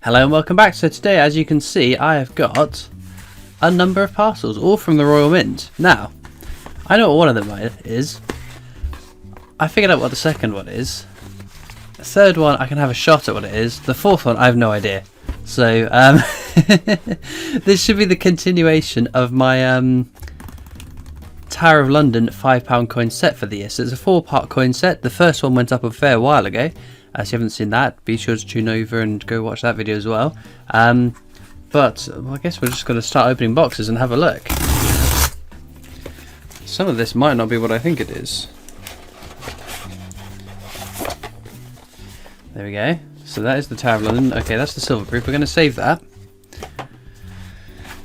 Hello and welcome back. So today, as you can see, I have got a number of parcels, all from the Royal Mint. Now, I know what one of them is. I figured out what the second one is. The third one, I can have a shot at what it is. The fourth one, I have no idea. So, this should be the continuation of my Tower of London £5 coin set for the year. So it's a 4-part coin set. The first one went up a fair while ago. If you haven't seen that, be sure to tune over and go watch that video as well. But I guess we're just going to start opening boxes and have a look. Some of this might not be what I think it is. There we go. So that is the Tower of London. Okay, that's the silver proof. We're going to save that.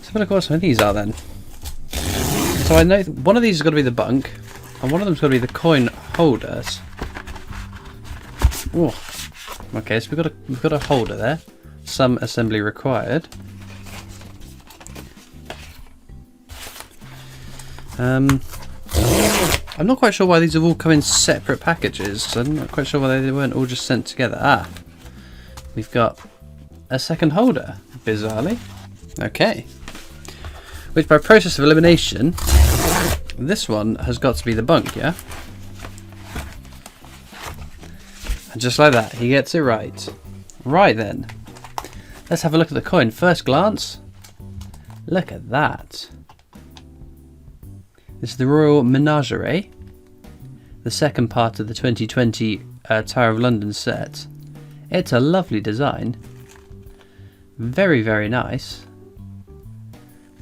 So look what some of these are then. So I know one of these is going to be the BUNC, and one of them's going to be the coin holders. Oh, okay. So we've got a holder there. Some assembly required. I'm not quite sure why these have all come in separate packages. I'm not quite sure why they weren't all just sent together. Ah, we've got a second holder, bizarrely. Okay. Which, by process of elimination, this one has got to be the BUNC, yeah? And just like that, he gets it right. Right then. Let's have a look at the coin. First glance. Look at that. This is the Royal Menagerie, the second part of the 2020 Tower of London set. It's a lovely design. Very, very nice.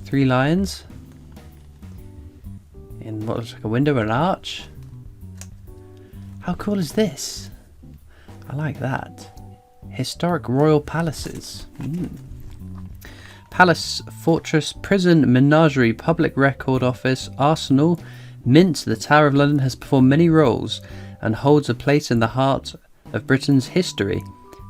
3 lions in what looks like a window and an arch. How cool is this? I like that. Historic royal palaces. Palace, fortress, prison, menagerie, public record office, arsenal, mint. The Tower of London has performed many roles and holds a place in the heart of Britain's history.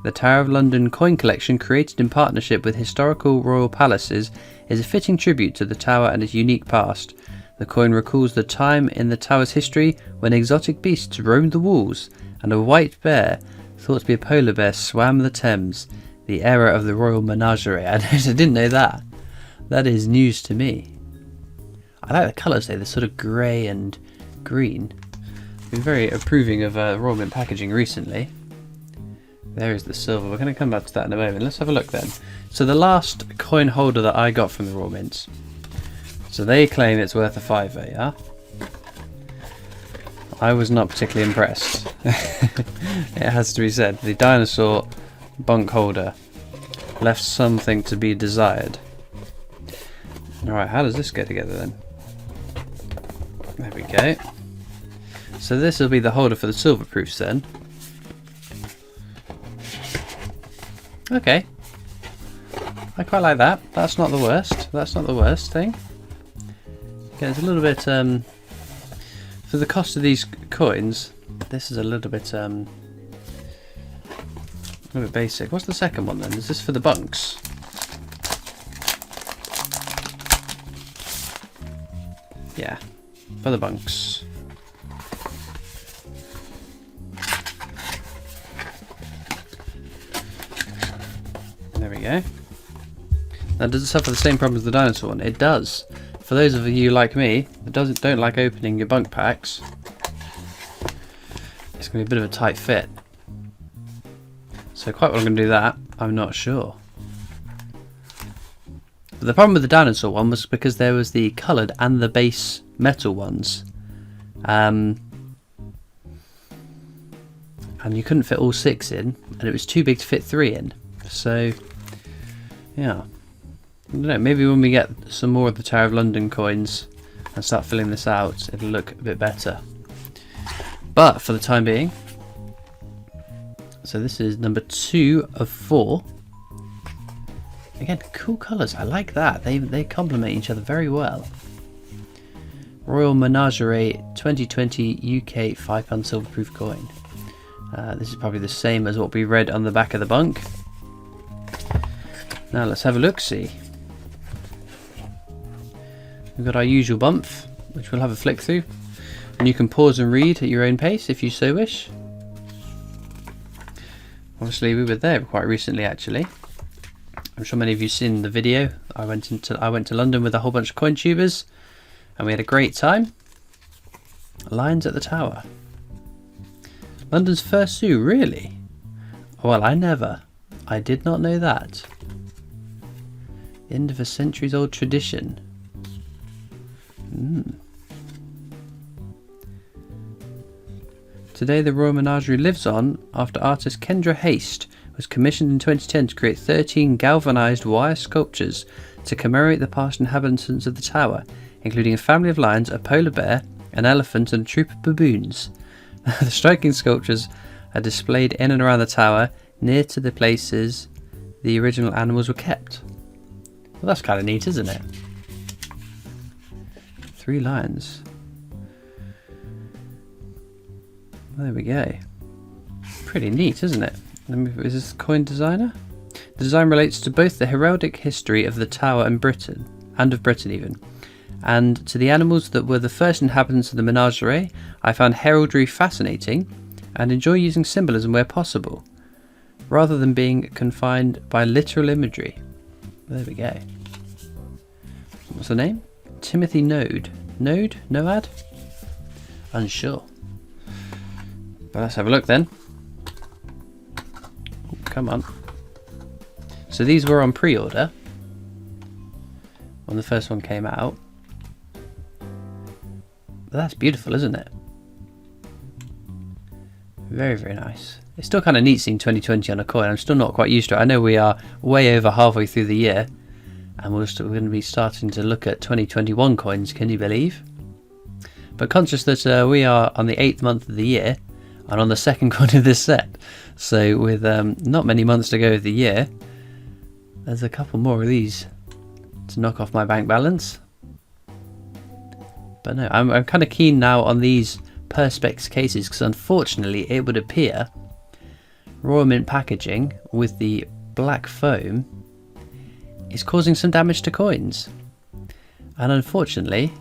The Tower of London coin collection, created in partnership with historical royal palaces, is a fitting tribute to the Tower and its unique past. The coin recalls the time in the Tower's history when exotic beasts roamed the walls and a white bear, thought to be a polar bear, swam the Thames. The era of the Royal Menagerie. I didn't know that. That is news to me. I like the colours though, they're sort of grey and green. I've been very approving of Royal Mint packaging recently. There is the silver. We're going to come back to that in a moment. Let's have a look then. So the last coin holder that I got from the Royal Mint. So they claim it's worth a £5, yeah? I was not particularly impressed. It has to be said. The dinosaur BUNC holder left something to be desired. Alright, how does this go together then? There we go. So this will be the holder for the silver proofs then. Okay. I quite like that. That's not the worst. That's not the worst thing. Okay, it's a little bit for the cost of these coins, this is a little bit basic. What's the second one then? Is this for the BUNCs? Yeah, for the BUNCs. There we go. Now, does it suffer the same problem as the dinosaur one? It does. For those of you like me that don't like opening your BUNC packs, it's going to be a bit of a tight fit. So quite what I'm going to do that, I'm not sure. But the problem with the dinosaur one was because there was the coloured and the base metal ones. And you couldn't fit all 6 in, and it was too big to fit 3 in. So, yeah. I don't know, maybe when we get some more of the Tower of London coins and start filling this out, it'll look a bit better. But for the time being, so this is number 2 of 4. Again, cool colours. I like that. They complement each other very well. Royal Menagerie 2020 UK £5 silver proof coin. This is probably the same as what we read on the back of the BUNC. Now let's have a look-see. We've got our usual bump, which we'll have a flick through. And you can pause and read at your own pace if you so wish. Obviously we were there quite recently actually. I'm sure many of you seen the video. I went to London with a whole bunch of coin tubers, and we had a great time. Lions at the Tower. London's first zoo, really? Well, I did not know that. End of a centuries old tradition. Today the Royal Menagerie lives on after artist Kendra Haste was commissioned in 2010 to create 13 galvanised wire sculptures to commemorate the past inhabitants of the tower, including a family of lions, a polar bear, an elephant and a troop of baboons. The striking sculptures are displayed in and around the tower, near to the places the original animals were kept. Well, that's kind of neat, isn't it? 3 lions. There we go. Pretty neat, isn't it? Is this coin designer? The design relates to both the heraldic history of the tower and Britain, and of Britain even, and to the animals that were the first inhabitants of the Menagerie. I found heraldry fascinating and enjoy using symbolism where possible, rather than being confined by literal imagery. There we go. What's the name? Timothy Node. Node? Noad? Unsure. But let's have a look then. Ooh, come on. So these were on pre-order when the first one came out. But that's beautiful, isn't it? Very, very nice. It's still kind of neat seeing 2020 on a coin. I'm still not quite used to it. I know we are way over halfway through the year, and we're going to be starting to look at 2021 coins, can you believe? But conscious that we are on the 8th month of the year, and on the second coin of this set. So with not many months to go of the year, there's a couple more of these to knock off my bank balance. But no, I'm kind of keen now on these Perspex cases, because unfortunately it would appear Royal Mint packaging with the black foam is causing some damage to coins, and unfortunately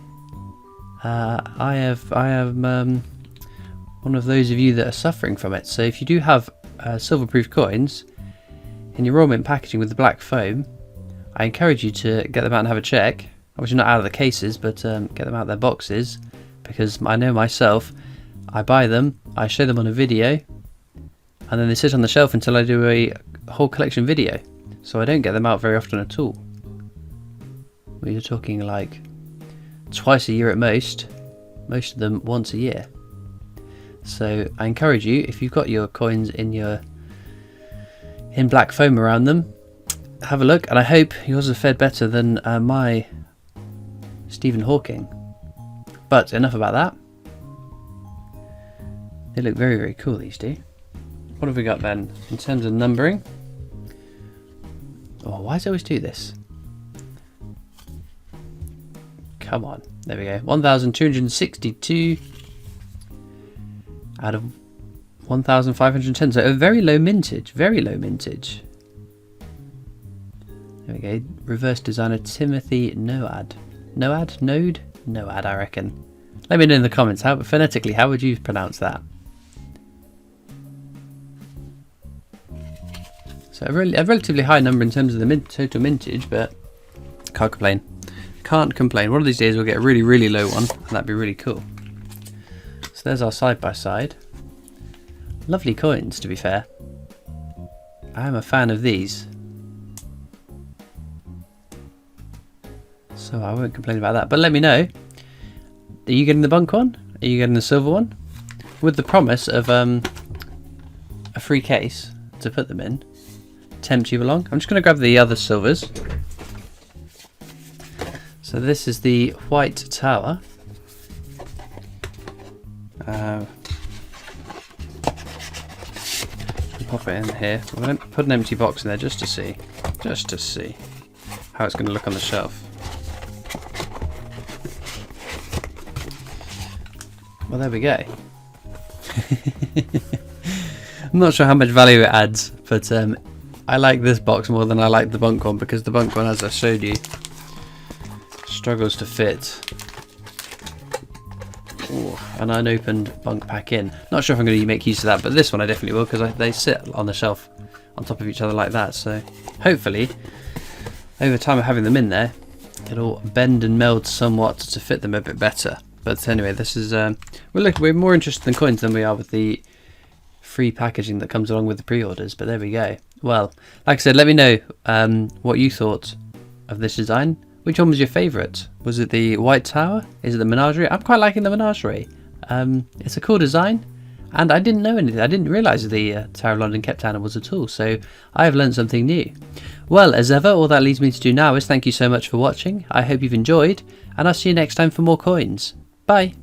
I am one of those of you that are suffering from it. So if you do have silver-proof coins in your Royal Mint packaging with the black foam, I encourage you to get them out and have a check. Obviously not out of the cases, but get them out of their boxes, because I know myself, I buy them, I show them on a video, and then they sit on the shelf until I do a whole collection video. So I don't get them out very often at all. We're talking like twice a year at most of them once a year. So I encourage you, if you've got your coins in black foam around them, have a look, and I hope yours are fared better than my Stephen Hawking. But enough about that. They look very, very cool, these do. What have we got then in terms of numbering? Oh, why does it always do this? Come on, there we go. 1,262 out of 1,510. So a very low mintage, very low mintage. There we go. Reverse designer Timothy Noad. Noad? Node? Noad, I reckon. Let me know in the comments, phonetically, how would you pronounce that? So a relatively high number in terms of the total mintage, but can't complain. Can't complain. One of these days we'll get a really, really low one, and that'd be really cool. So there's our side-by-side. Lovely coins, to be fair. I am a fan of these, so I won't complain about that. But let me know, are you getting the BUNC one? Are you getting the silver one? With the promise of a free case to put them in. Tempt you along. I'm just going to grab the other silvers. So this is the White Tower. Pop it in here. I'm going to put an empty box in there just to see how it's going to look on the shelf. Well, there we go. I'm not sure how much value it adds, but I like this box more than I like the BUNC one, because the BUNC one, as I showed you, struggles to fit an unopened BUNC pack in. Not sure if I'm going to make use of that, but this one I definitely will, because they sit on the shelf on top of each other like that. So hopefully, over time of having them in there, it'll bend and meld somewhat to fit them a bit better. But anyway, this is we're more interested in coins than we are with the free packaging that comes along with the pre-orders. But there we go. Well, like I said, let me know what you thought of this design. Which one was your favourite? Was it the White Tower? Is it the Menagerie? I'm quite liking the Menagerie. It's a cool design, and I didn't know anything. I didn't realise the Tower of London kept animals at all, so I have learned something new. Well, as ever, all that leaves me to do now is thank you so much for watching. I hope you've enjoyed, and I'll see you next time for more coins. Bye!